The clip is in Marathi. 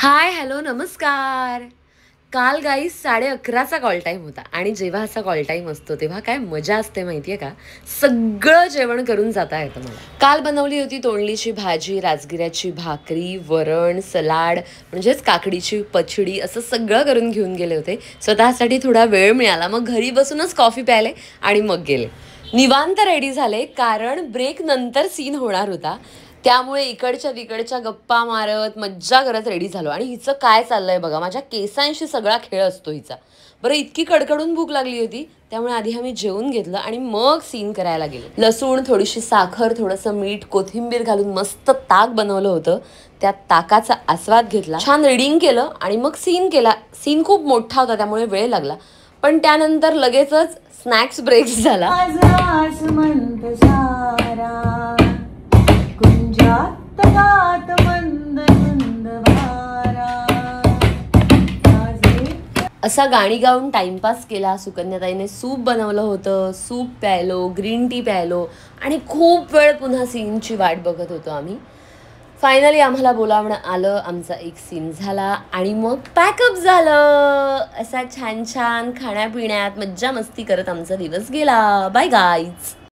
हाय हॅलो नमस्कार. काल गाईस 11:30चा कॉल टाईम होता आणि जेव्हा असा कॉल टाईम असतो तेव्हा काय मजा असते माहितीये का. सगळं जेवण करून जाता येतं मला. काल बनवली होती तोंडलीची भाजी, राजगिऱ्याची भाकरी, वरण, सलाड म्हणजेच काकडीची पचडी असं सगळं करून घेऊन गेले होते. स्वतःसाठी थोडा वेळ मिळाला मग घरी बसूनच कॉफी प्यायले आणि मग गेले. निवांत रेडी झाले कारण ब्रेक नंतर सीन होणार होता. त्यामुळे इकडच्या तिकडच्या गप्पा मारत मज्जा करत रेडी झालो. आणि हिचं काय चाललंय बघा, माझ्या केसांशी सगळा खेळ असतो हिचा. बरं, इतकी कडकडून भूक लागली होती त्यामुळे आधी आम्ही जेवून घेतलं आणि मग सीन करायला गेलो. लसूण, थोडीशी साखर, थोडंसं मीठ, कोथिंबीर घालून मस्त ताक बनवलं होतं. त्या ताकाचा आस्वाद घेतला, छान रीडिंग केलं आणि मग सीन केला. सीन खूप मोठा होता त्यामुळे वेळ लागला, पण त्यानंतर लगेचच स्नॅक्स ब्रेक झाला. असा गाणी गाऊन टाइमपास केला. सुकन्याताईने सूप बनवलं होतं, सूप प्यायलो, ग्रीन टी प्यायलो आणि खूप वेळ पुन्हा सीनची वाट बघत होतो आम्ही. फायनली आम्हाला बोलावणं आलं, आमचा एक सीन झाला आणि मग पॅकअप झालं. असा छान छान खाण्यापिण्यात मज्जा मस्ती करत आमचा दिवस गेला. Bye guys.